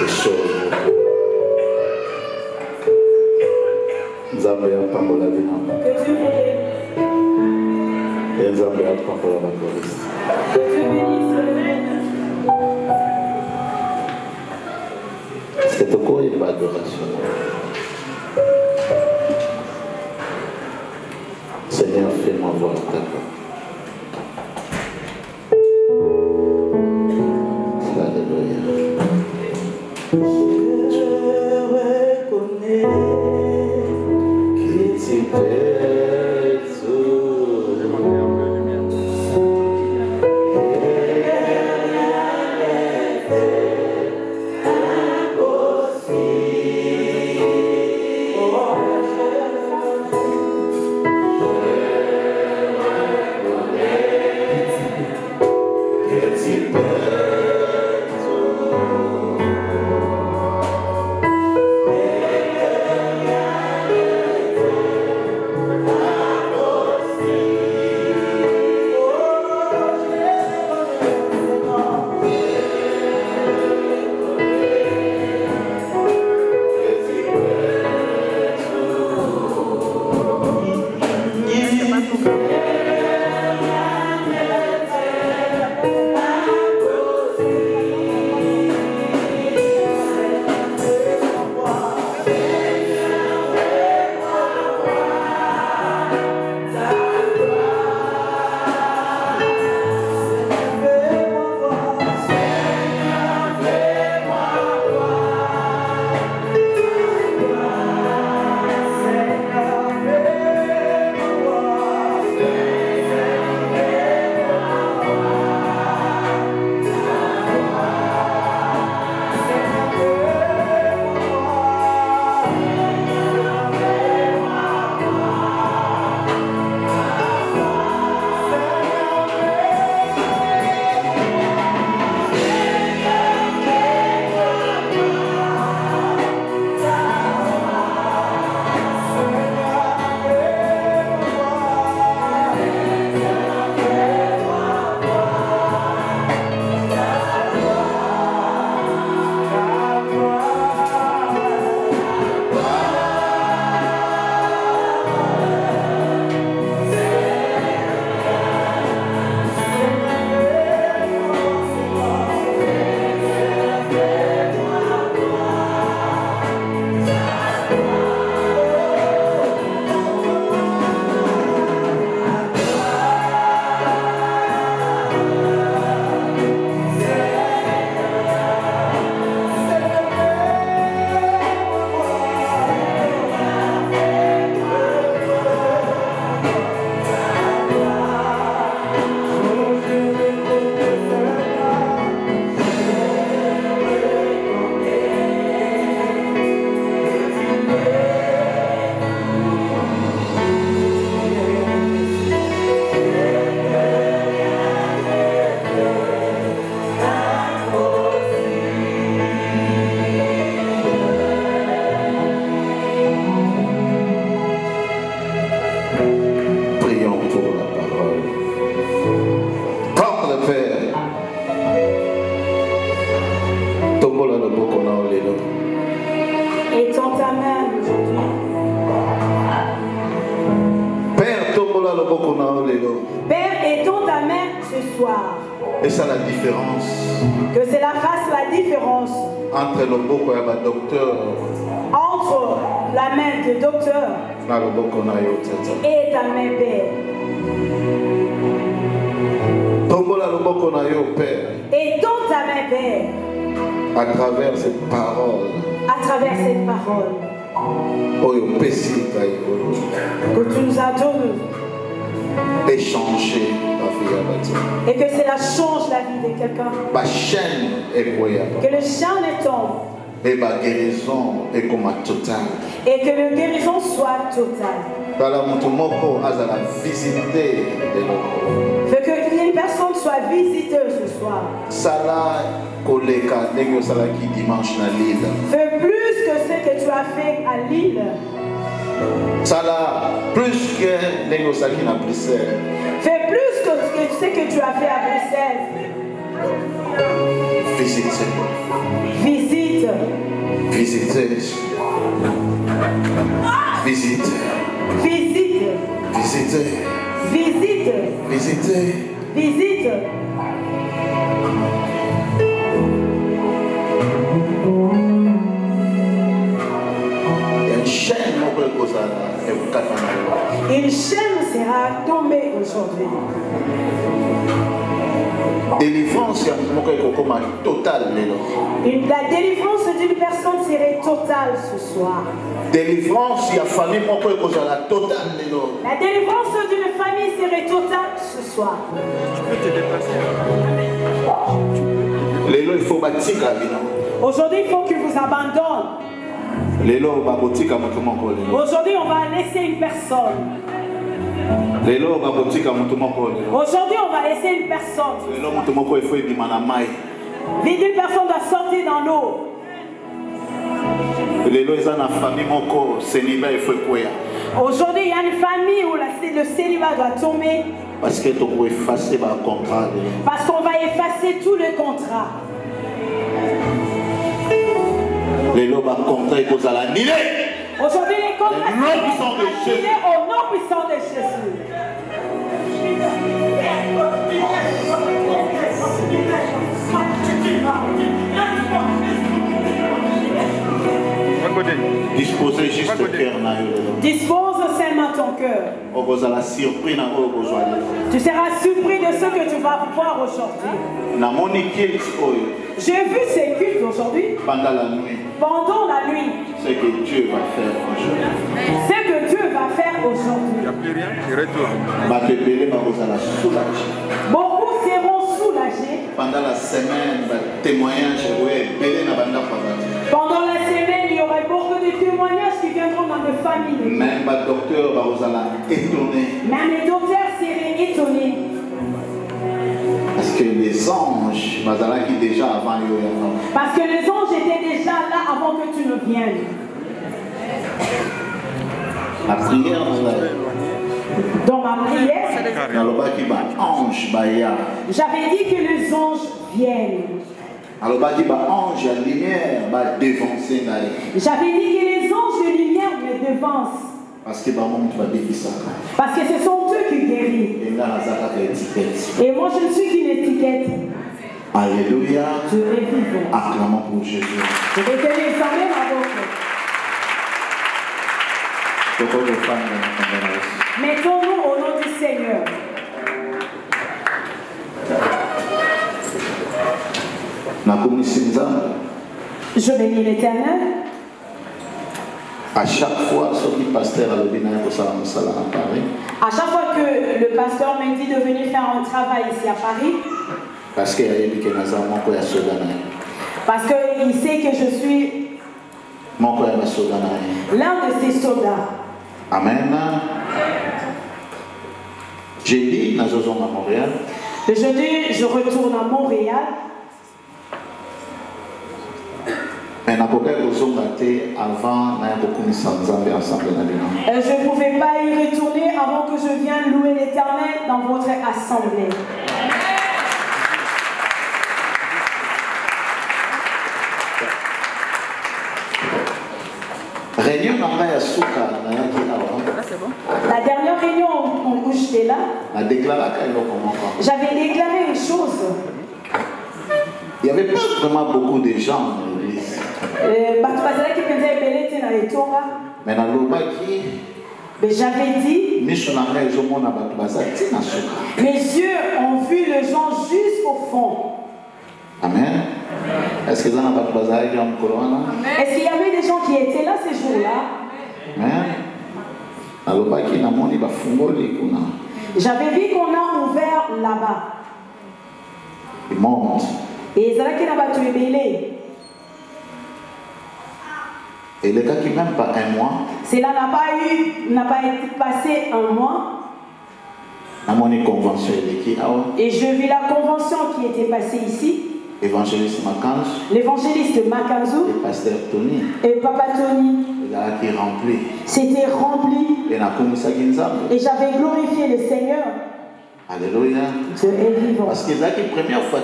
des choses. Nzambe apambola binanga. Que Dieu vous bénisse. Et Nzambe apambola bakolisi. Que Dieu bénisse le règne. C'est quoi une adoration? Seigneur, fais-moi voir ta gloire. Alléluia. Je reconnais que tu fais tout. Père, étends ta main ce soir. Et ça la différence. Que cela fasse la différence entre le boko et le docteur. Entre la main du docteur et ta main, Père. Étends ta main, Père. À travers cette parole. À travers cette parole. Que tu nous as donné. Échanger et que cela change la vie de quelqu'un. Que le chaîne tombe. Et ma guérison est comme totale. Et que la guérison soit totale. Fait qu'il y ait une personne soit visiteuse ce soir. Fais plus que ce que tu as fait à Lille. Plus que à Bruxelles. Fais plus que ce que tu as fait à Bruxelles. Visite. Visite. Visite. Visitez. Visite. Visite. Visitez. Visite. Visitez. Visite. Une chaîne sera tombée aujourd'hui. Délivrance totale. La délivrance d'une personne serait totale ce soir. Délivrance famille totale. La délivrance d'une famille serait totale ce soir. Aujourd'hui, il faut qu'il vous abandonne. Aujourd'hui, on va laisser une personne. Aujourd'hui, on va laisser une personne. Une personne doit sortir dans l'eau. Aujourd'hui, il y a une famille où le célibat doit tomber. Parce qu'on va effacer tout le contrat. Aujourd'hui, les contrats sont annulés au nom puissant de Jésus. Disposez juste le cœur. Dispose seulement ton cœur. Tu seras surpris de ce que tu vas voir aujourd'hui. J'ai vu ces cultes aujourd'hui. Pendant la nuit. Pendant la nuit. Ce que Dieu va faire aujourd'hui. Ce que Dieu va faire aujourd'hui. Il n'y a plus rien qui retourne. Beaucoup seront soulagés. Pendant la semaine, témoignage. Pendant la semaine, il y aura beaucoup de témoignages qui viendront dans les familles. Même les docteurs étonnés. Même les docteurs seraient étonnés. Parce que les anges, déjà avant. Parce que les anges étaient déjà là avant que tu ne viennes. La prière, dans ma prière, j'avais dit que les anges viennent. J'avais dit que les anges de lumière me devancent. Parce que ce sont eux qui guérissent. Et moi je ne suis qu'une étiquette. Alléluia. Je vais vivre. Acclamons pour Jésus. Je vais te l'examiner ma bouche. Mettons-nous au nom du Seigneur. Je bénis l'Éternel. À chaque fois que le pasteur à chaque fois que le pasteur me dit de venir faire un travail ici à Paris, parce qu'il sait que je suis l'un de ses soldats. Amen. Jeudi, nous sommes à Montréal. Le jeudi, je retourne à Montréal. Je ne pouvais pas y retourner avant que je vienne louer l'Éternel dans votre assemblée. Réunion la dernière réunion où j'étais là, j'avais déclaré une chose. Il n'y avait pas vraiment beaucoup de gens dans l'église. Mais j'avais dit, mes yeux ont vu les gens jusqu'au fond. Amen. Est-ce qu'il y avait des gens qui étaient là ces jours-là? Amen. J'avais vu qu'on a ouvert là-bas. Il monte. Et ils allaient et le gars qui même pas un mois. Cela n'a pas été passé un mois. Et je vis la convention qui était passée ici. L'évangéliste Makanzu. Et pasteur Tony. Et Papa Tony. Qui rempli. C'était rempli. Et j'avais glorifié le Seigneur. Alléluia. Dieu est vivant. Parce que c'était la première fois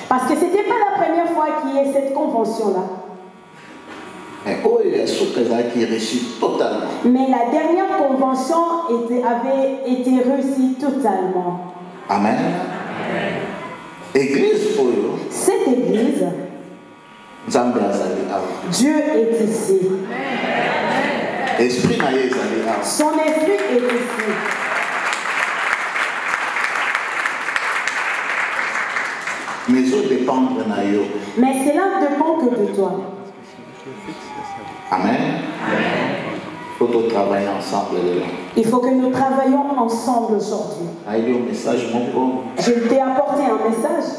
Parce que c'était pas la première fois qu'il y ait cette convention-là. Mais la dernière convention avait été réussie totalement. Amen. Église, cette église, Dieu est ici. Son esprit est ici. Mais cela ne dépend que de toi. Amen. Il faut travailler ensemble. Il faut que nous travaillions ensemble aujourd'hui. Je t'ai apporté un message.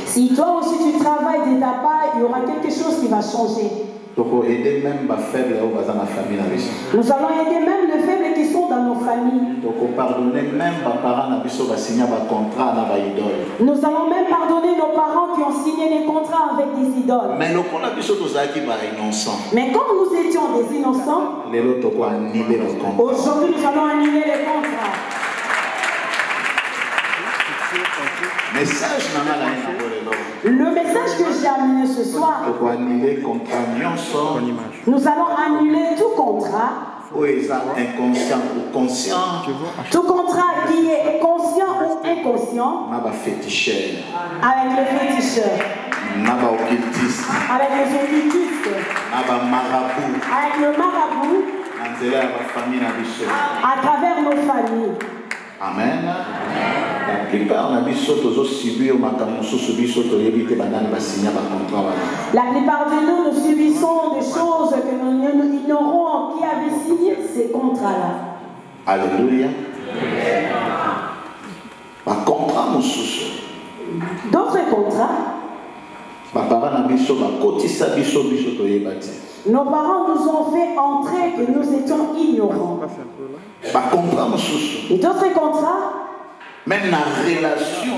Si toi aussi tu travailles de ta part, il y aura quelque chose qui va changer. Nous allons aider même les faibles qui sont dans nos familles. Nous allons même pardonner nos parents qui ont signé les contrats avec des idoles. Mais comme nous étions des innocents, aujourd'hui nous allons annuler les contrats. Le message que j'ai amené ce soir, nous allons annuler tout contrat, tout contrat qui est conscient ou inconscient, avec le féticheur, avec les occultistes, avec le marabout, à travers nos familles. Amen. La plupart de nous subissons des choses que nous ignorons qui avaient signé ces contrats-là. Alléluia. D'autres contrats. Nos parents nous ont fait entrer que nous étions ignorants. Et d'autres contrats. Même dans la relation,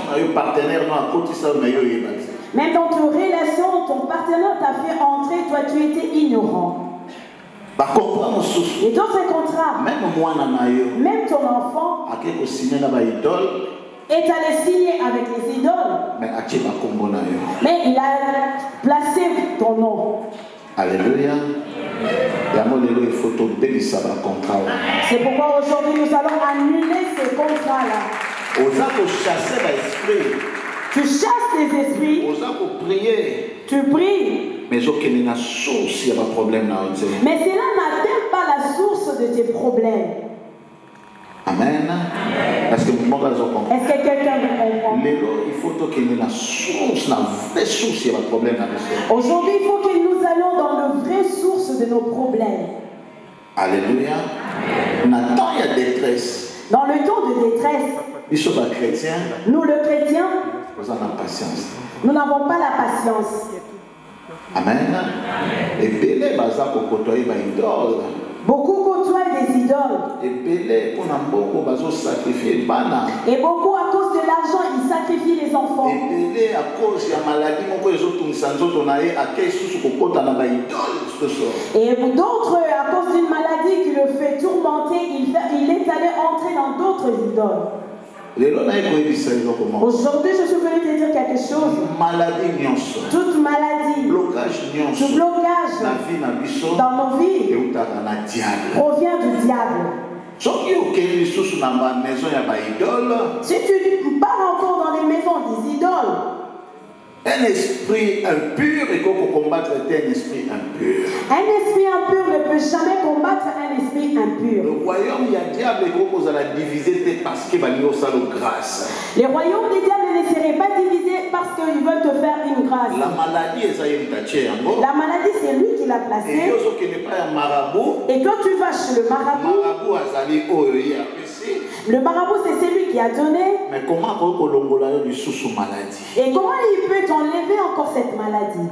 même dans ton relation, ton partenaire t'a fait entrer, toi tu étais ignorant. Et d'autres contrats. Même ton enfant est allé signer avec les idoles. Mais il a placé ton nom. Alléluia. C'est pourquoi aujourd'hui nous allons annuler ces contrats-là. Tu chasses les esprits. Tu pries. Mais cela n'atteint pas la source de tes problèmes. Amen. Est-ce que quelqu'un me comprend? Il faut que aujourd'hui, il faut que nous allions dans la vraie source de nos problèmes. Alléluia. Dans il y a détresse. Dans le temps de détresse, nous le chrétien, nous n'avons pas la patience. Amen. Et beaucoup côtoient des idoles. Et beaucoup à cause de l'argent, ils sacrifient les enfants. Et d'autres, à cause d'une maladie qui le fait tourmenter, il est allé entrer dans d'autres idoles. Aujourd'hui, je suis venu te dire quelque chose. Toute maladie, tout blocage dans nos vies provient du diable. Si tu pars encore dans les maisons des idoles, un esprit impur et qu'on peut combattre un esprit impur. Un esprit impur ne peut jamais combattre un esprit impur. Le royaume du diable est divisé parce qu'il va lui faire grâce. Les royaumes des diables ne seraient pas divisés parce qu'ils veulent te faire une grâce. La maladie, c'est lui qui l'a placée. Et toi tu vas chez le marabout. Le marabout, c'est celui qui a donné. Mais comment et comment il peut t'enlever encore cette maladie?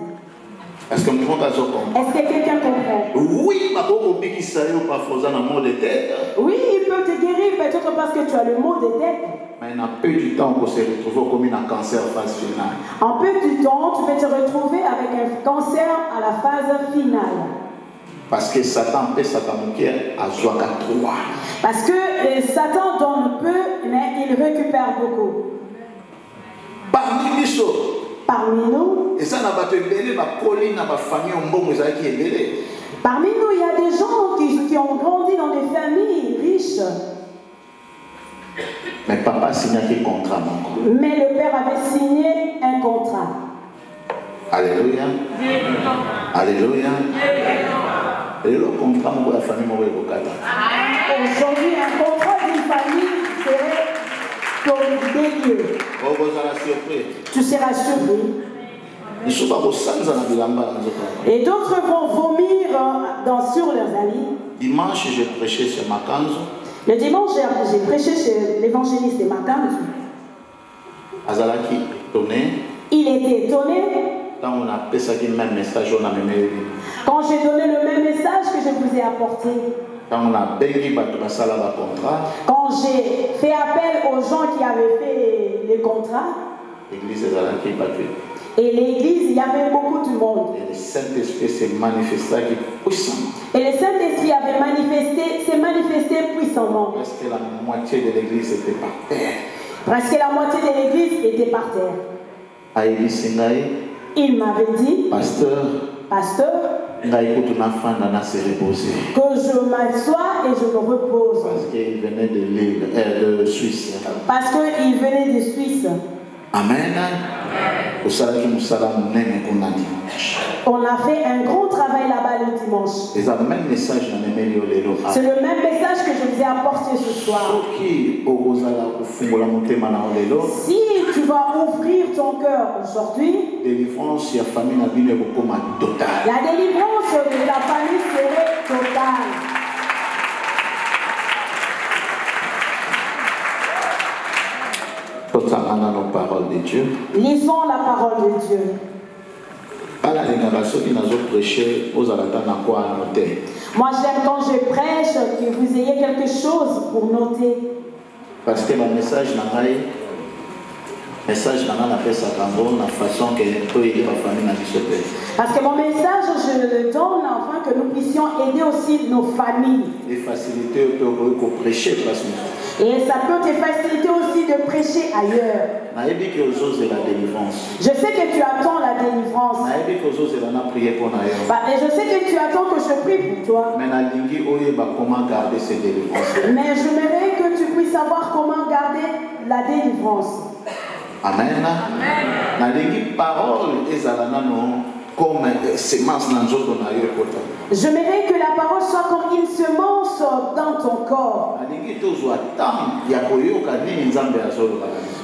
Est-ce que quelqu'un comprend? Oui, il peut te guérir peut-être parce que tu as le mot de tête. Mais il y a peu du temps qu'on se retrouve comme un cancer phase finale. En peu du temps, tu peux te retrouver avec un cancer à la phase finale. Parce que Satan peut s'attaquer à Zoaka 3. Parce que Satan donne peu, mais il récupère beaucoup. Parmi Parmi nous, il y a des gens qui ont grandi dans des familles riches. Mais papa a signé un contrat. Mais le père avait signé un contrat. Alléluia. Alléluia. Et le contrat de la famille aujourd'hui, un contrat d'une famille serait comme délié. Tu seras surpris. Et d'autres vont vomir sur leurs amis. Dimanche, j'ai prêché chez Makanzo. Le dimanche, j'ai prêché chez l'évangéliste de Makanzo. Il était étonné. Quand j'ai donné le même message que je vous ai apporté. Quand j'ai fait appel aux gens qui avaient fait les contrats. Et l'église, il y avait beaucoup de monde. Et le Saint-Esprit s'est manifesté puissamment. Et le Saint-Esprit s'est manifesté puissamment. Presque la moitié de l'église était par terre. Presque la moitié de l'église était par terre. Il m'avait dit, pasteur, que je m'assois et je me repose. Parce qu'il venait de Suisse. Parce qu'il venait de Suisse. Amen. On a fait un grand travail là-bas le dimanche. C'est le même message que je vous ai apporté ce soir. Si tu vas ouvrir ton cœur aujourd'hui, la délivrance de la famille serait totale. Nos paroles de Dieu. Lisons la parole de Dieu. Moi j'aime quand je prêche que vous ayez quelque chose pour noter. Parce que le message n'a pas fait sa la façon que la famille n'a pas. Parce que mon message, je le donne afin que nous puissions aider aussi nos familles. Et faciliter pour prêcher. Et ça peut te faciliter aussi de prêcher ailleurs. Je sais que tu attends la délivrance. Et je sais que tu attends que je prie pour toi. Mais j'aimerais que tu puisses savoir comment garder la délivrance. Amen. Comme semence dans notre. J'aimerais que la parole soit comme une semence dans ton corps.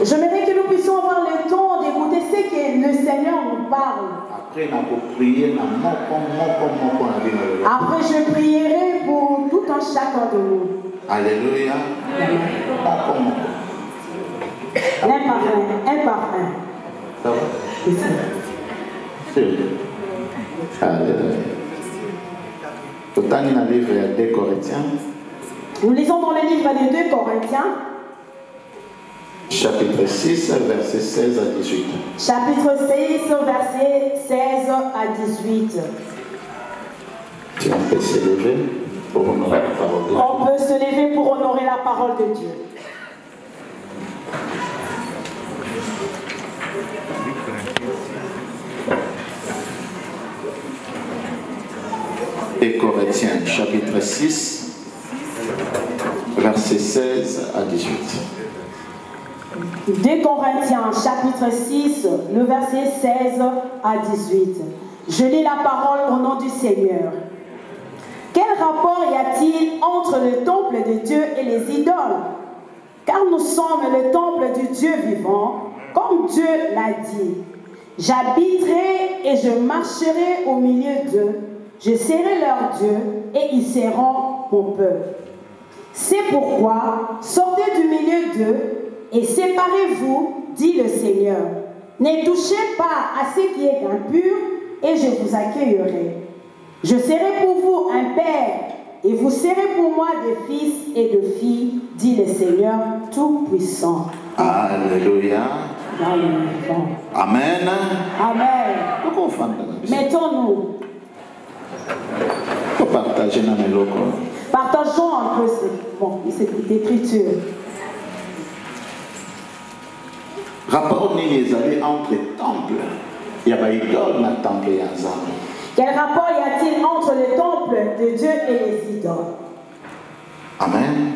J'aimerais que nous puissions avoir le temps d'écouter ce que le Seigneur nous parle. Après, je prierai pour tout un chacun de nous. Alléluia. Un par un. Ça va? Nous lisons dans le livre des 2 Corinthiens. Chapitre 6, verset 16 à 18. Chapitre 6, verset 16 à 18. Si on peut se lever pour honorer la parole de Dieu. On peut se lever pour honorer la parole de Dieu. Et Corinthiens, chapitre 6, verset 16 à 18. 2 Corinthiens, chapitre 6, le verset 16 à 18. Je lis la parole au nom du Seigneur. Quel rapport y a-t-il entre le temple de Dieu et les idoles? Car nous sommes le temple du Dieu vivant, comme Dieu l'a dit. J'habiterai et je marcherai au milieu d'eux. Je serai leur Dieu et ils seront mon peuple. C'est pourquoi, sortez du milieu d'eux et séparez-vous, dit le Seigneur. Ne touchez pas à ce qui est impur et je vous accueillerai. Je serai pour vous un père et vous serez pour moi des fils et de filles, dit le Seigneur Tout-Puissant. Alléluia. Amen. Amen. Mettons-nous. Partageons un peu cette écriture. Rapport nini ezali entre temple ya baidole na temple ya Nzambe. Quel rapport y a-t-il entre le temple de Dieu et les idoles? Amen.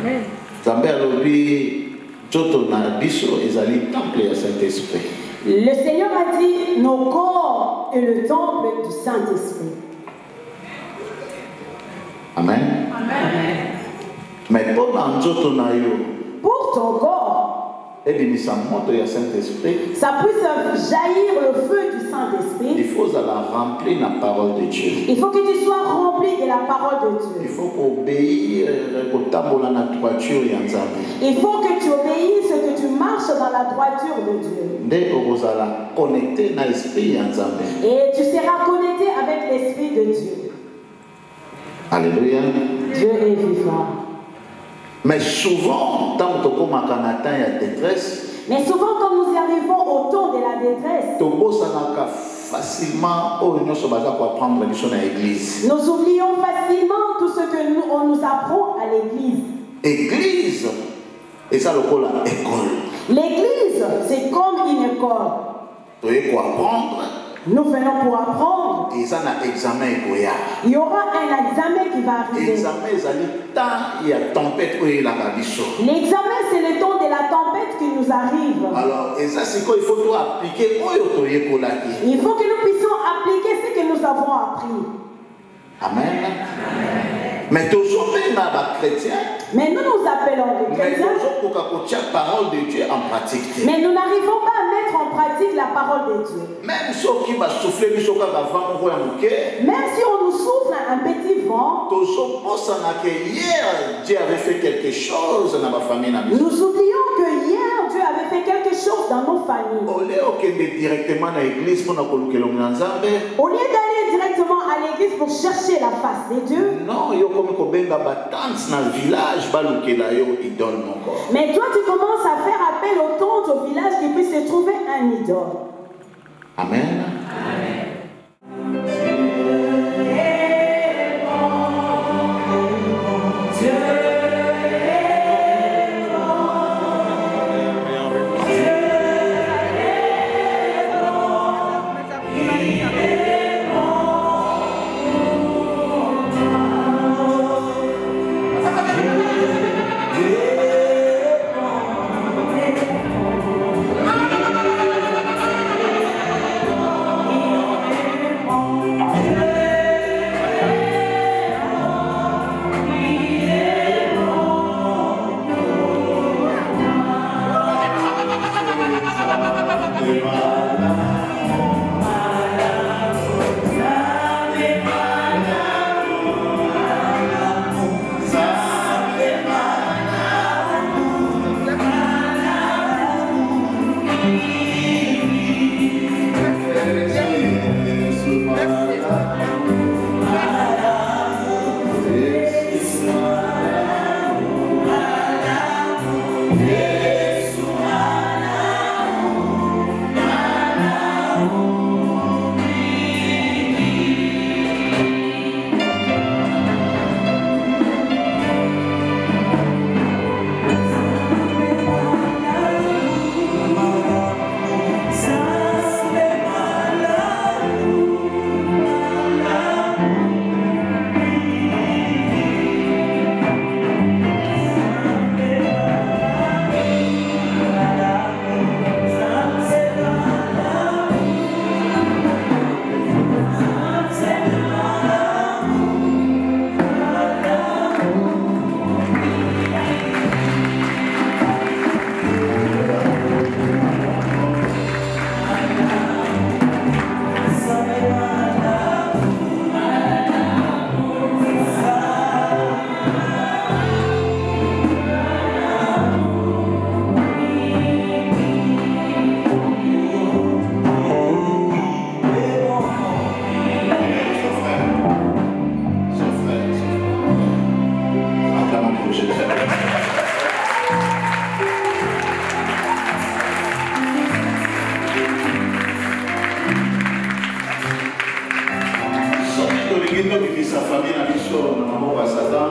Amen. Nzambe alobi joto na biso ezali temple ya Saint-Esprit. Le Seigneur a dit nos corps est le temple du Saint-Esprit. Amen. Amen. Mais pour na joto na yo, pour ton corps, ebimisa moto ya Saint-Esprit, ça puisse jaillir le feu du Saint-Esprit. Il faut la remplir la parole de Dieu. Il faut que tu sois rempli de la parole de Dieu. Il faut obéir la droiture ya Nzambe. Il faut que tu obéisses, que tu marches dans la droiture de Dieu. Nde okozala connecté na esprit ya Nzambe. Et tu seras connecté avec l'esprit de Dieu. Alléluia. Dieu est vivant. Mais souvent, tant que tu as ya détresse, mais souvent quand nous arrivons au temps de la détresse, facilement apprendre l'église. Nous oublions facilement tout ce que on nous apprend à l'église. Église, et ça le call école. L'église, c'est comme une école. Tu dois apprendre. Nous venons pour apprendre. Et ça un examen. Il y aura un examen qui va arriver. L'examen, il y a tempête où il a l'examen, c'est le temps de la tempête qui nous arrive. Alors, et ça, c'est quoi? Il faut tout appliquer. Il faut que nous puissions appliquer ce que nous avons appris. Amen. Mais toujours chrétiens. Mais nous nous appelons des chrétiens. Parole de Dieu en pratique. Mais nous n'arrivons pas à mettre en pratique la parole de Dieu. Même si on nous souffle un petit vent, hier Dieu avait fait quelque chose dans ma famille. Nous oublions que hier Dieu avait fait quelque chose dans nos familles. Au lieu d'aller directement à l'église à l'église pour chercher la face de Dieu. Non, mais toi tu commences à faire appel aux tentes au village qui puisse se trouver un idole. Amen. Amen.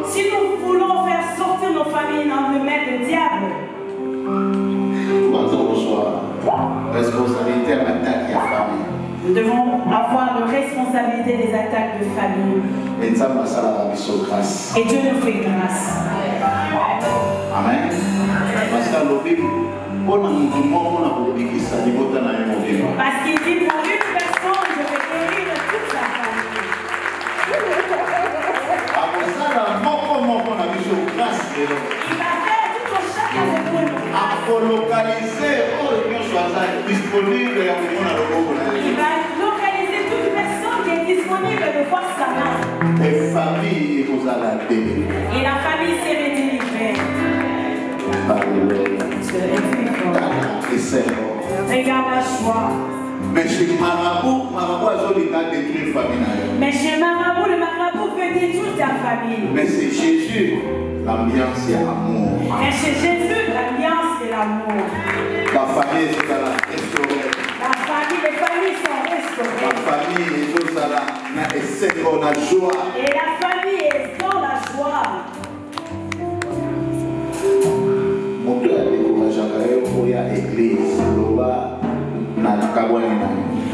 Si nous voulons faire sortir nos familles dans le maître du diable, responsabilité à l'attaque de la famille. Nous devons avoir de responsabilité des attaques de famille. Et Dieu nous fait grâce. Amen. Parce que le Bible, parce qu'il dit pour une personne, je vais guérir toute la famille. Il va faire tout au chacun de nous. Il va localiser toute personne qui est disponible de voir sa main. Et la famille serait délivrée. Regarde la joie. Mais chez Marabout, le marabout veut détruire ta famille. Mais c'est Jésus, l'ambiance et l'amour. Mais chez Jésus, l'ambiance et l'amour. La famille est restaurée. Les familles sont restaurées. La famille est dans la joie. Et la famille est dans la joie.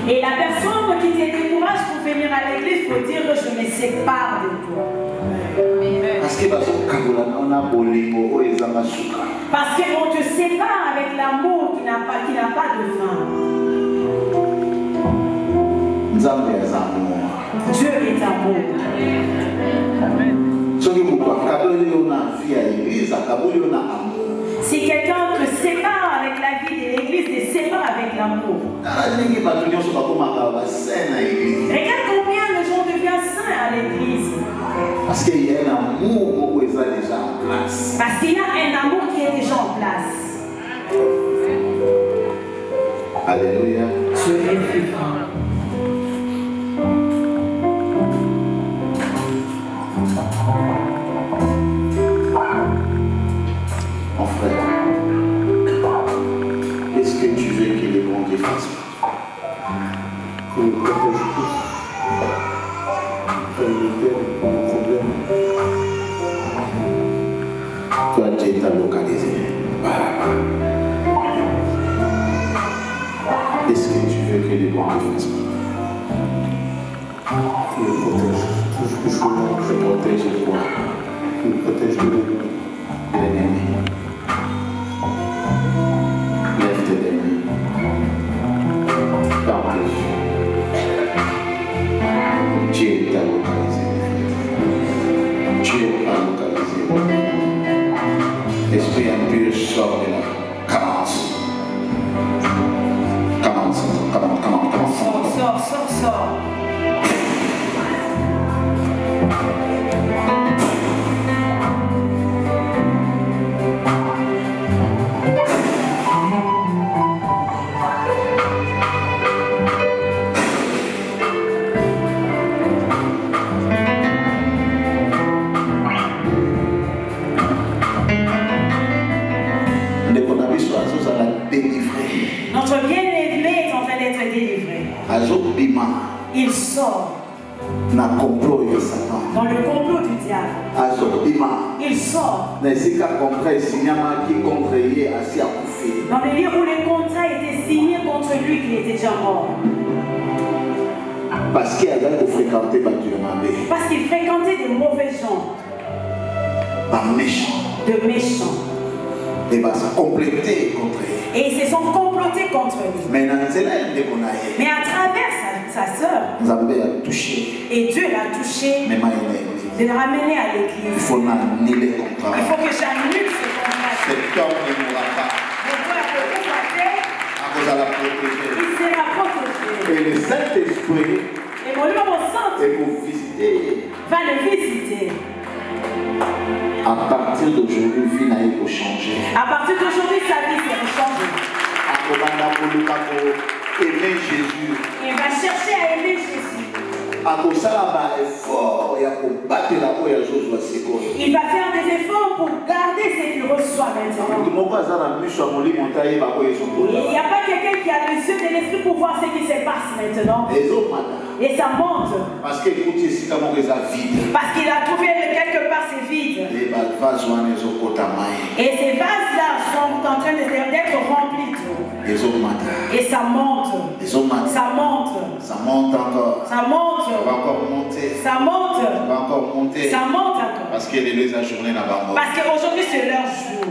Et la personne qui te décourage pour venir à l'église pour dire que je me sépare de toi. Parce qu'on te sépare avec l'amour qui n'a pas de fin. Dieu est amour. Si quelqu'un te sépare avec la vie de l'église, te sépare avec l'amour. Regarde combien de gens deviennent saints à l'église. Parce qu'il y a un amour qui est déjà en place. Parce qu'il y a un amour qui est déjà en place. Alléluia. Dieu est vivant. Mon frère, qu'est-ce que tu veux que les bons Dieu fassent? Que nous protège tous. Que nous libère de nos problèmes. Toi, Dieu t'a localisé. Qu'est-ce que tu veux que les bons Dieu fassent? Que nous protège. Tout ce que je protège de quoi? Que nous protège de l'ennemi. Lève tes mains. Parle. Dieu t'a localisé. Dieu t'a localisé. Esprit impur sort de là. Commence. Sors. Notre bien-aimé est en train d'être délivré. Il sort dans le complot du diable. Il sort dans le lieu où les contrats étaient signés contre lui qui était déjà mort. Parce qu'il fréquentait des mauvais gens, de méchants. Et va se compléter contre lui. Et ils se sont complotés contre lui. Mais à travers sa sœur, et Dieu l'a touché de le ramener à l'église. Il faut annuler le contrat. Il faut que j'annule ce contrat. Cet homme ne mourra pas. Il sera protégé. Et le Saint-Esprit va le visiter. À partir d'aujourd'hui, vie n'a pas changé. À partir d'aujourd'hui, sa vie s'est changée. Aimer Jésus. Il va chercher à aimer Jésus. Il va faire des efforts pour garder ce qu'il reçoit maintenant. Il n'y a pas quelqu'un qui a les yeux de l'esprit pour voir ce qui se passe maintenant. Et ça monte. Parce qu'il a trouvé quelque part c'est vide. Et ces vases-là sont en train d'être remplis. Et ça monte. Ça monte. Ça monte encore. Ça monte. Ça va encore monter. Ça monte. Ça va encore monter. Ça monte encore. Parce qu'elle est la journée là-bas. Parce qu'aujourd'hui c'est leur jour.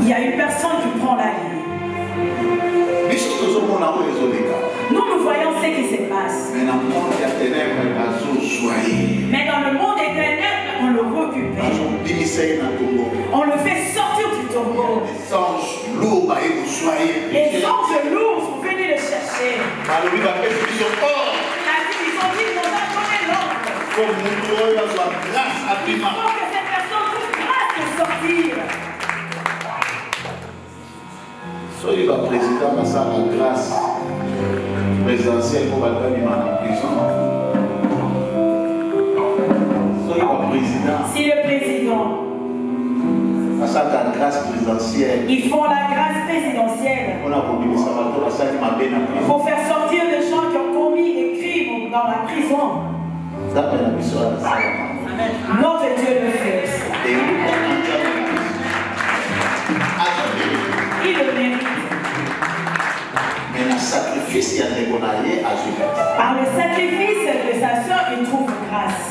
Il y a une personne qui prend la vie. Nous voyons ce qui se passe. Mais dans le monde des ténèbres, on le récupère. On le fait sortir du tombeau. Les anges lourds sont venus le chercher. La Bible, ils ont dit qu'ils nous ont donné l'ordre. Il faut que cette personne trouve grâce de sortir. Soyez le président, mais ça la grâce présidentielle pour la prison. Soyez le président. Si le président, ça la grâce présidentielle. Ils font la grâce présidentielle. Pour faire sortir les gens qui ont commis des crimes dans la prison. Notre Dieu le fait. Il le mérite. Mais le sacrifice qu'il a déconnaillé à Jésus. Par le sacrifice de sa soeur, il trouve grâce.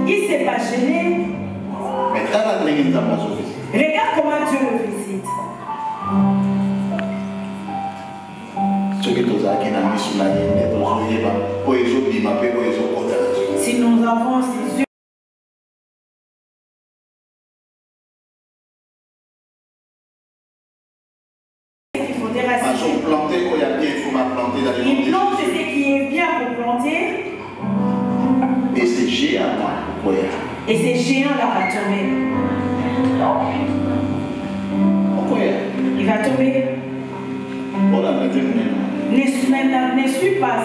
Il ne s'est pas gêné. Mais regarde comment Dieu le visite. Si nous avons ces yeux, il plante ce qui est bien pour planter. Et c'est géant. Et ces géants là va tomber. Il va tomber. Ne suis pas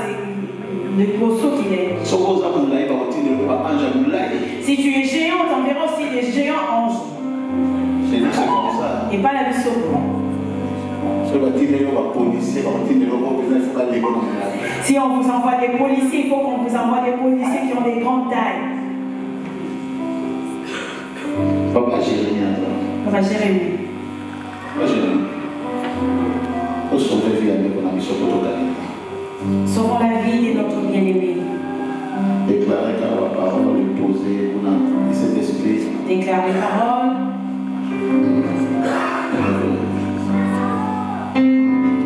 le poisson qu'il est. Si tu es géant, on verra aussi des géants anges. C'est comme ça. Et pas la mission. Si on vous envoie des policiers, il faut qu'on vous envoie des policiers qui ont des grandes tailles. Papa Jérémie. Papa Jérémie. Sauvons la vie de notre bien-aimé. Déclarer la parole, poser cet esprit. Déclarer la parole.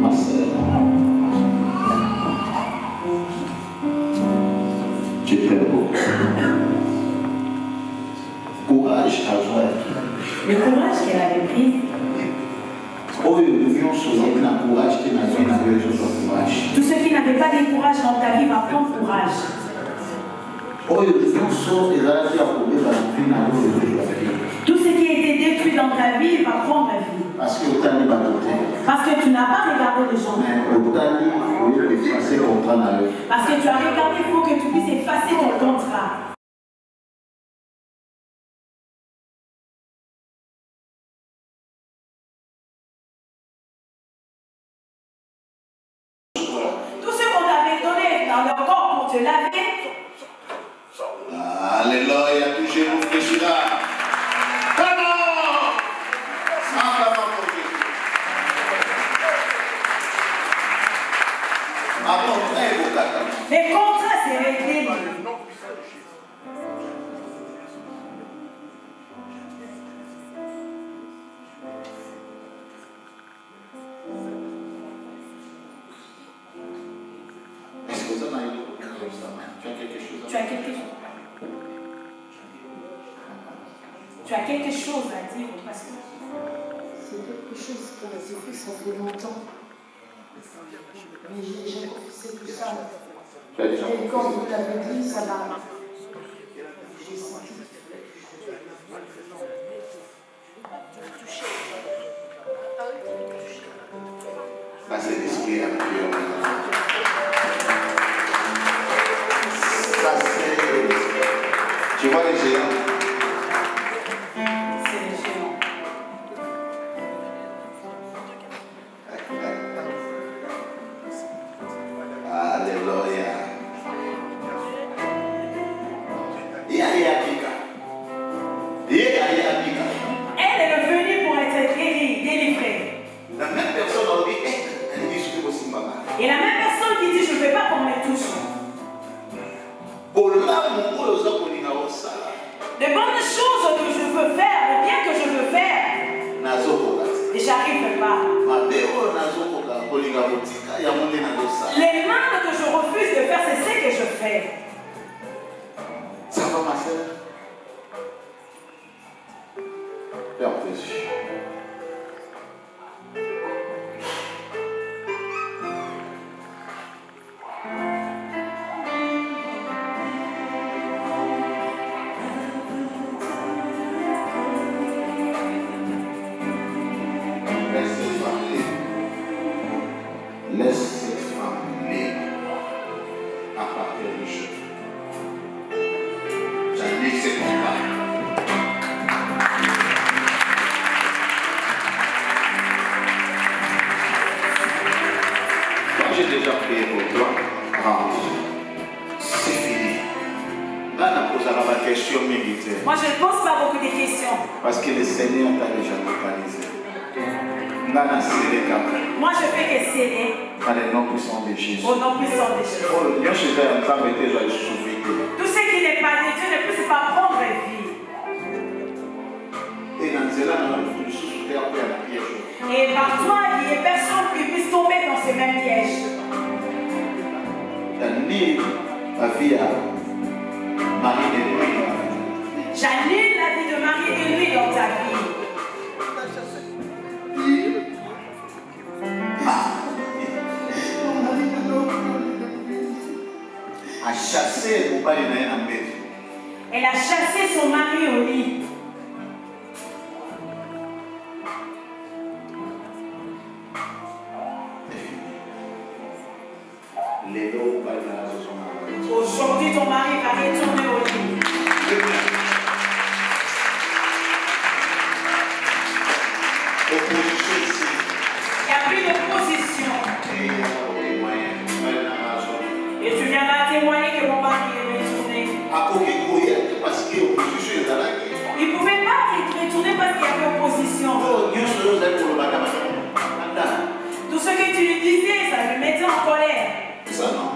Ma sœur, tu es très beau. Courage à joie. Le courage qu'elle avait pris. Tous ceux qui n'avaient pas de courage dans ta vie vont prendre courage. Tout ce qui a été détruit dans ta vie va prendre la vie. Parce que tu n'as pas regardé les gens. Parce que tu as regardé, il faut que tu puisses effacer ton contrat. Tout ce qu'on t'avait donné dans le corps pour te laver. Alléluia, toujours nous fléchira. Les contrats, c'est réglé. Tu as quelque chose. Tu as quelque chose à dire au pasteur. C'est quelque chose qu'on a fait, ça fait longtemps. Mais j'ai refusé tout ça. Et quand vous l'avez dit, ça m'a. J'ai senti. C'est l'esprit à Dieu. Ça, c'est l'esprit. Tu vois les géants? C'est les géants. Alléluia. Elle est venue pour être guérie, délivrée. La même personne a dit, elle dit, je vais aussi maman. Et la même personne qui dit, je ne veux pas qu'on me touche. Les bonnes choses que je veux faire, le bien que je veux faire, et j'arrive pas. Les mal que je refuse de faire, c'est ce que je fais. Ça va, ma soeur? Ferme tes yeux. Laisse cette femme libre à partir du jeu. J'annule ces combats. Quand j'ai déjà prié pour toi, rentre. C'est fini. Là, on posera la question militaire. Moi, je ne pose pas beaucoup de questions. Parce que le Seigneur t'a déjà localisé. Moi, je fais que céder. Dans le nom puissant de Jésus. Au nom puissant de Jésus. Tout ce qui n'est pas de Dieu ne puisse pas prendre vie. Et par toi, il y a personne qui puisse tomber dans ces mêmes pièges. J'annule la vie de Marie de nuit dans ta vie. A chassé mon mari dans la maison. Elle a chassé son mari au lit. Aujourd'hui, ton mari va retourner au lit. Il n'y a plus d'opposition. Et tu viendras témoigner que mon mari est retourné. Il ne pouvait pas retourner parce qu'il y avait opposition. Tout ce que tu lui disais, ça le mettait en colère. Ça non.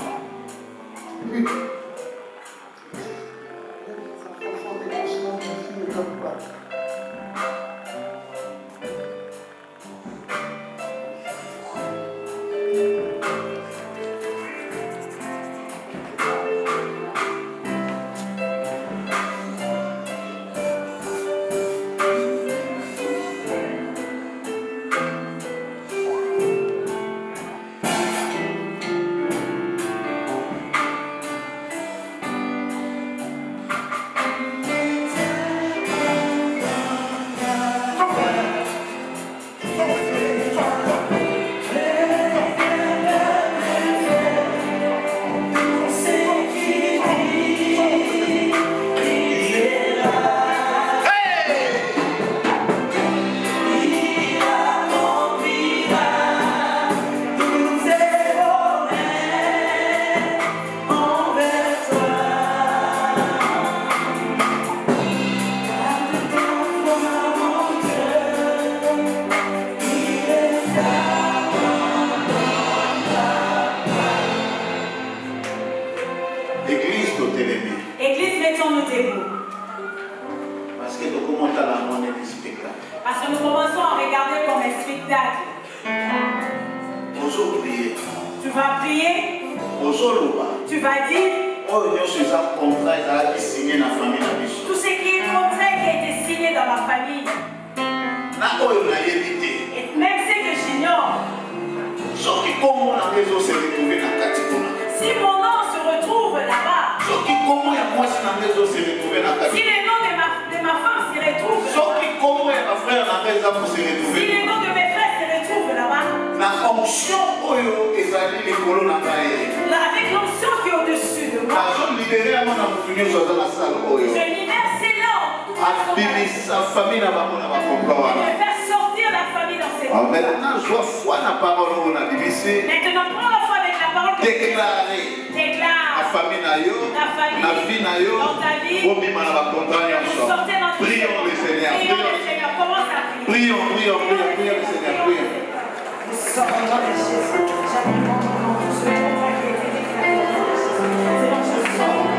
Église, mettons-nous debout. Parce que nous commençons à la monnaie du spectacle. Parce que nous commençons à regarder comme un spectacle. Bonjour, prier. Tu vas prier. Bonjour, Louba. Tu vas dire. Tout ce qui est contrat qui a été signé dans ma famille. Et même ce que j'ignore. Si mon nom se retrouve là-bas. Si le nom de ma femme se retrouve là-bas. Si le nom de mes frères se retrouve là-bas. Avec l'onction qui est au-dessus de moi. Je libère ces noms. Et je vais faire sortir la famille dans cette vie. Maintenant, prends la foi avec la parole que déclare la famille, dans ta vie. Sortez notre vie. Prions le Seigneur. Commence à prier. Prions le Seigneur. Prions. Nous sommes au nom de Jésus. J'apprends mon nom de ce contrat qui a été déclaré. Seigneur, je sors.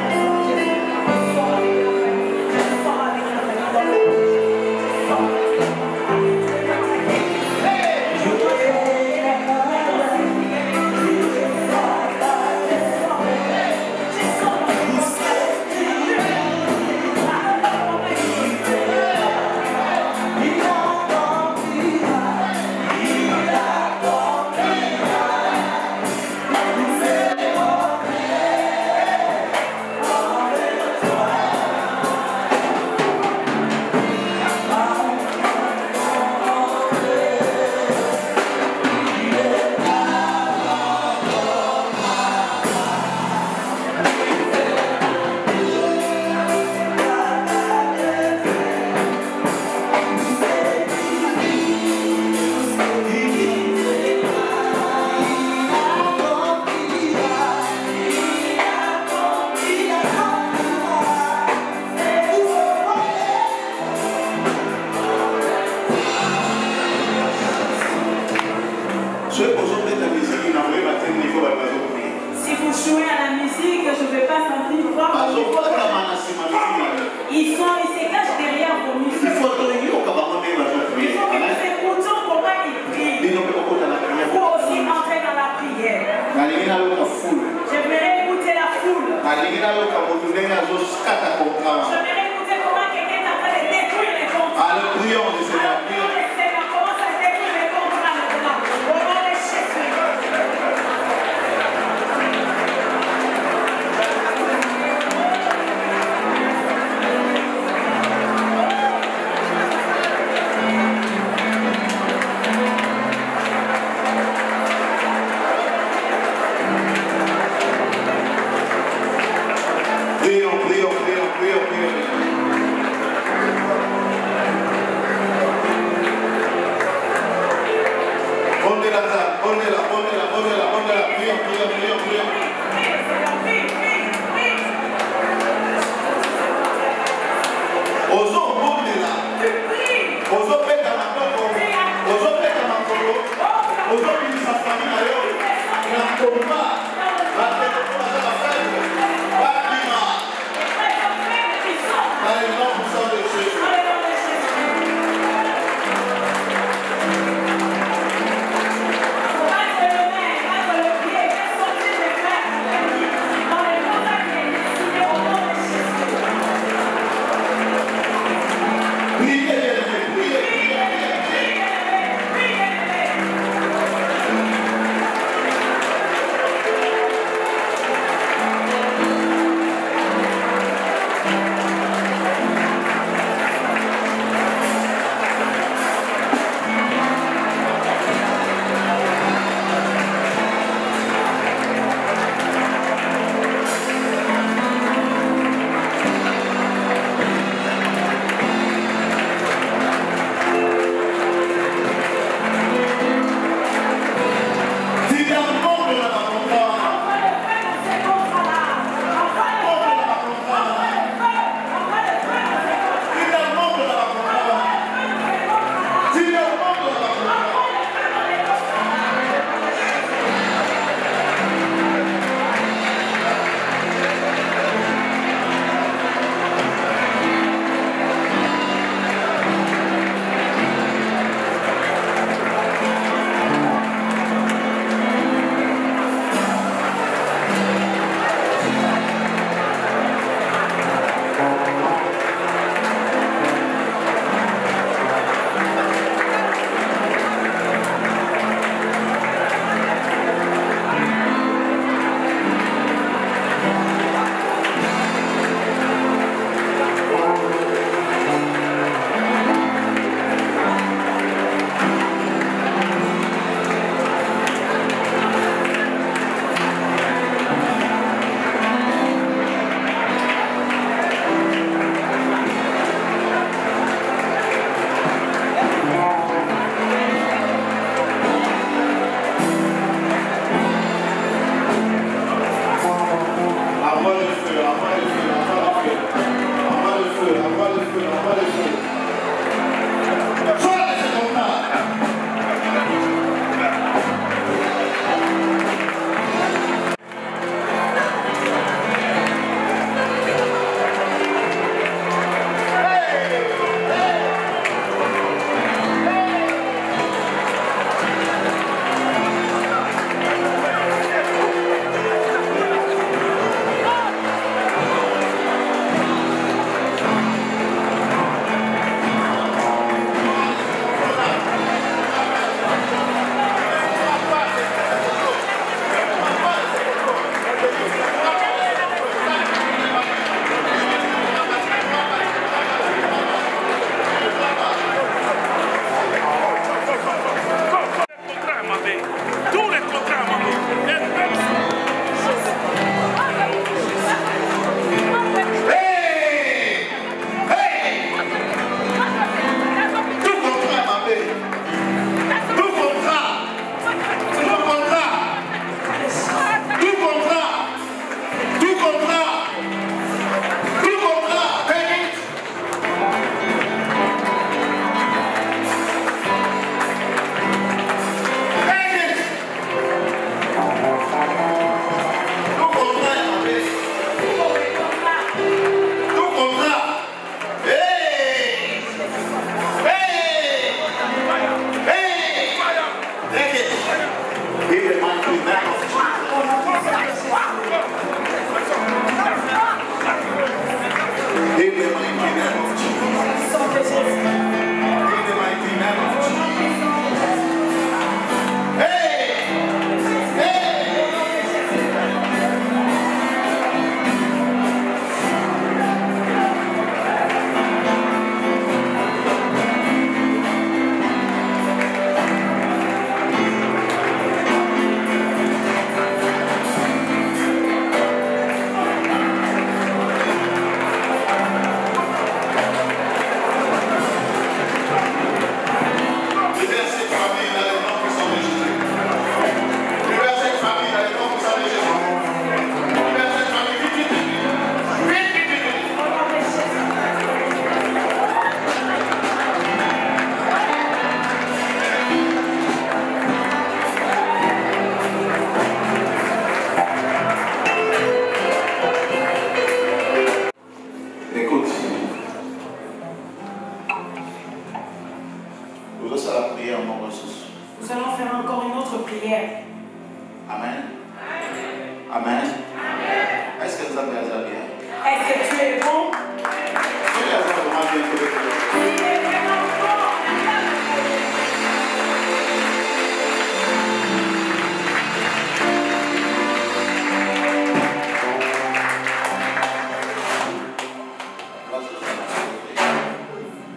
Est-ce que tu es bon?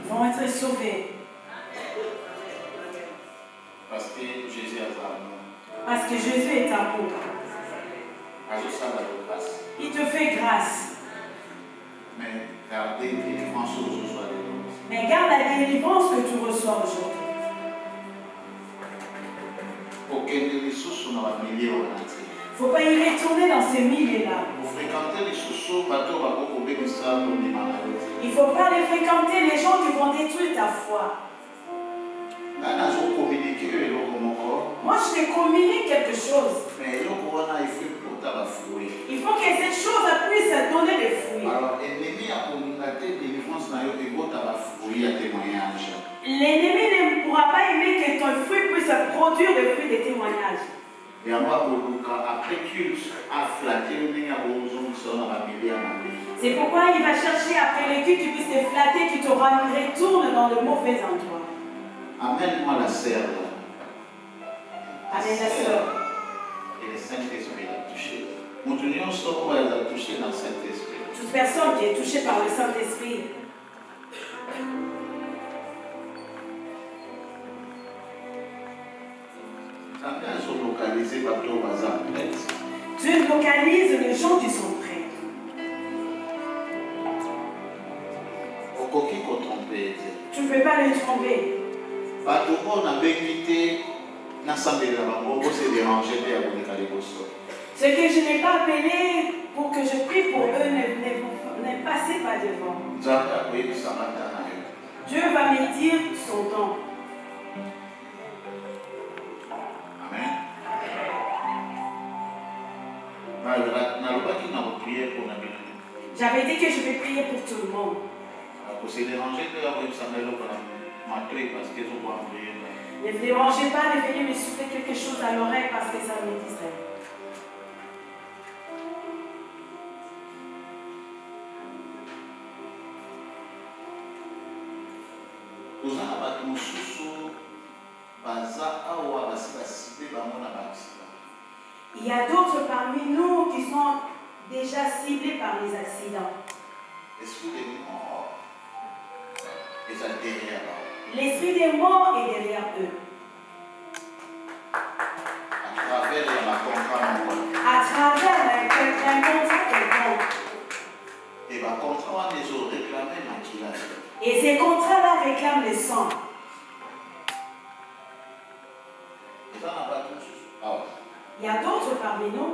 Vont être sauvés. Parce que Jésus a amour. Parce que Jésus est amour. Il te fait grâce. Mais gardez les délivrance aujourd'hui. Mais garde la délivrance que tu reçois aujourd'hui. Aucun des ressources dans la milieu en entier. Il ne faut pas y retourner dans ces milliers-là. Pour fréquenter les sous-sous, bateau va beaucoup de ça pour les malades. Il ne faut pas les fréquenter, les gens qui vont détruire ta foi. Moi, je te communique quelque chose. Mais il faut que cette chose puisse donner des fruits. Alors, l'ennemi a communiqué délivrance dans le ego à fruit à témoignage. L'ennemi ne pourra pas aimer que ton fruit puisse produire des fruits de témoignage. Et après culte, à flatter, c'est pourquoi il va chercher après le culte, tu puisses te flatter, tu te retournes dans le mauvais endroit. Amène-moi la sœur. Amène la sœur. Et le Saint-Esprit l'a touché. Nous tenions sort elle a touché dans le Saint-Esprit. Toute personne qui est touchée par le Saint-Esprit. Dieu localise les gens qui sont prêts. Tu ne peux pas les tromper. Ce que je n'ai pas appelé pour que je prie pour eux, ne passez pas devant. Dieu va me dire son temps. Amen. J'avais dit que je vais prier pour tout le monde. Ne vous dérangez pas de venir me souffler quelque chose à l'oreille parce que ça me distrait. Il y a d'autres parmi nous qui sont déjà ciblés par les accidents. L'esprit des morts est derrière eux. À travers un contrat quelconque. Et ces contrats-là réclament le sang. Il y a d'autres parmi nous.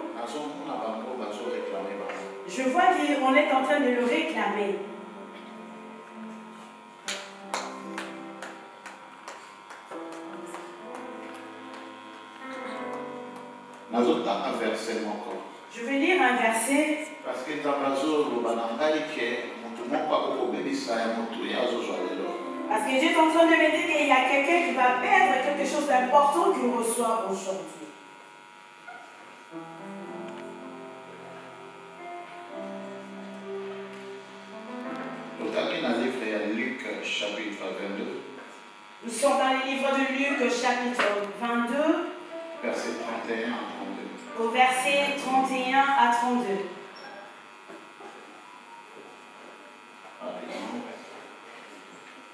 Je vois qu'on est en train de le réclamer. Je vais lire un verset. Parce que Dieu est en train de me dire qu'il y a quelqu'un qui va perdre quelque chose d'important qu'il reçoit aujourd'hui. Nous sommes dans le livre de Luc, chapitre 22, verset 31 à 32. Au verset 31 à 32.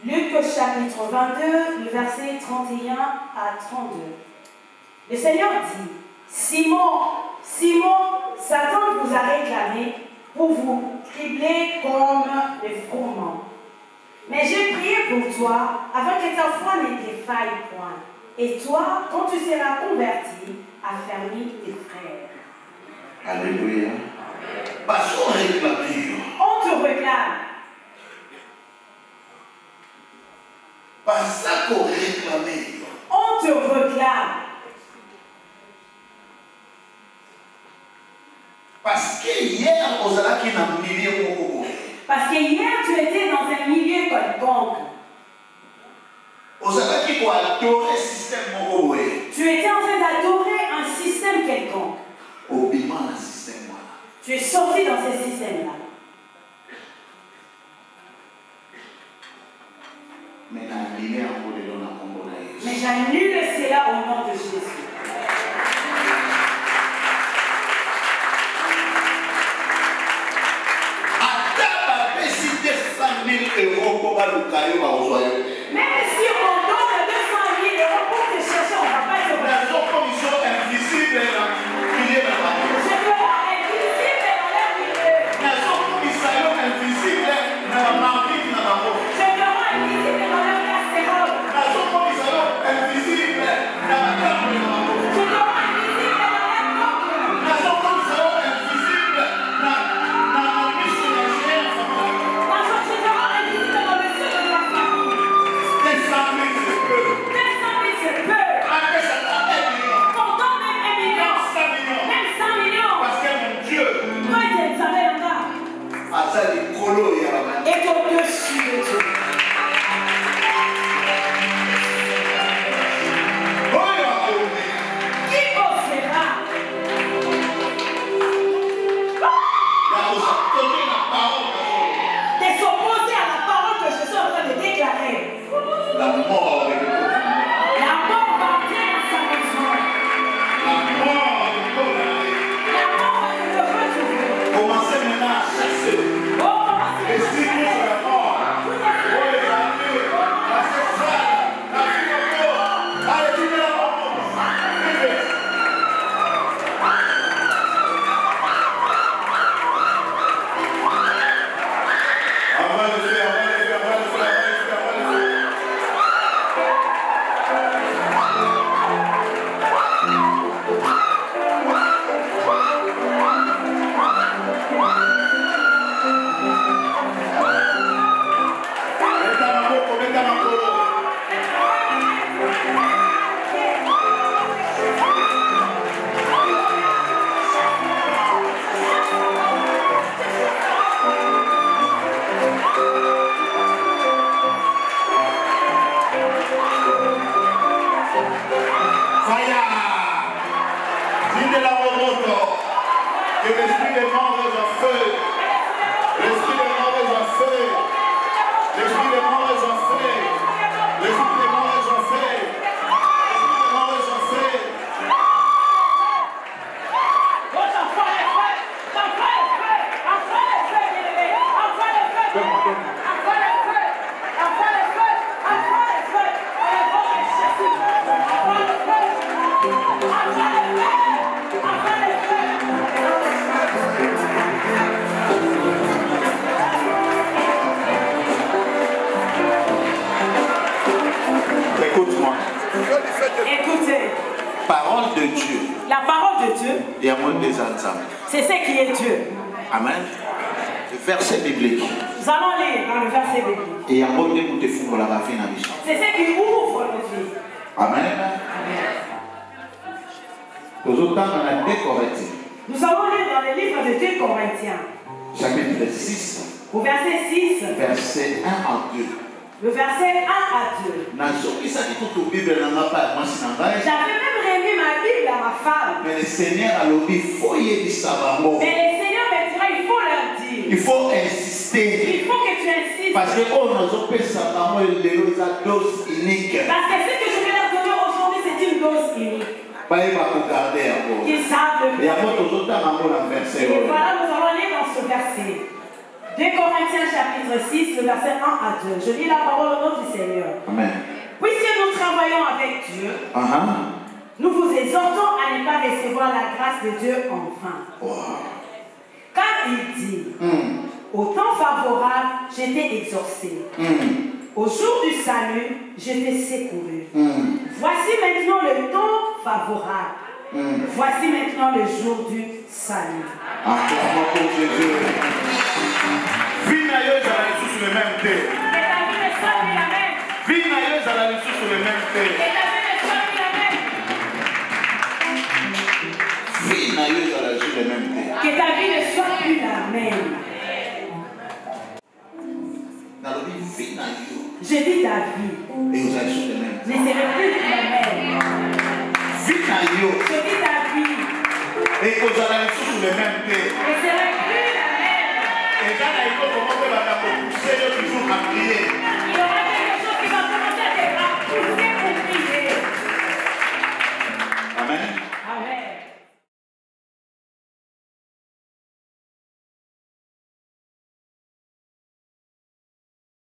Luc chapitre 22, le verset 31 à 32. Le Seigneur dit, Simon, Simon, Satan vous a réclamé pour vous tripler comme les froment. Mais j'ai prié pour toi afin que ta foi ne défaille point. Et toi, quand tu seras converti, affermis tes frères. Alléluia. On te réclame. On te réclame. Parce que hier, tu étais dans un milieu quelconque. Tu étais en train d'adorer un système quelconque. Tu es sorti dans ce système-là. Même si on donne 200 000 euros pour te chercher, on ne va pas te voir. Je te rends invisible dans leur milieu. Je te rends invisible dans leur milieu. Et au-dessus de tout. Qui osera de s'opposer à la parole que je suis en train de déclarer? La mort appartient à sa maison. La mort va le retrouver. Commencez maintenant à chasser. L'esprit de la mort. Que l'esprit des morts est en feu. L'esprit des morts est en feu. L'esprit des morts est en feu. L'esprit des morts est en feu. L'esprit des morts est en feu. Écoute-moi. Écoutez. Parole de Dieu. La parole de Dieu. C'est ce qui est Dieu. Amen. Le verset biblique. Nous allons lire dans le verset biblique. C'est ce qui ouvre notre vie. Amen. Nous allons lire dans le livre de 2 Corinthiens. Chapitre 6. Au verset 6. Verset 1 à 2. Le verset 1 à 2. J'avais même remis ma Bible à ma femme. Mais le Seigneur a dit, il faut y aller. Mais le Seigneur me dira, il faut leur dire. Il faut insister. Il faut que tu insistes. Parce que on nous a fait ça, dose unique. Parce que ce que je vais leur donner aujourd'hui, c'est une dose unique. Ils savent le faire. Et voilà, nous allons lire dans ce verset. 2 Corinthiens chapitre 6, le verset 1 à 2. Je lis la parole au nom du Seigneur. Amen. Puisque nous travaillons avec Dieu, nous vous exhortons à ne pas recevoir la grâce de Dieu en vain. Car il dit, au temps favorable, j'étais exaucé. Au jour du salut, j'étais secouru. Voici maintenant le temps favorable. Voici maintenant le jour du salut. Acclame pour Jésus. Vinailleuse à la ressource sur le même thé. Vinailleuse à la ressource sur le même thé. Vinailleuse à la ressource sur le même thé. Que ta vie ne soit plus la même. Je dis ta vie. Et vous allez sur le même thé. Ne serait plus la même. Je dis ta vie. Et vous allez sur le même thé. Ne serait plus la même. Et quand il faut commencer à pousser, toujours à prier. Il y aura quelque chose qui va commencer à te pousser pour prier.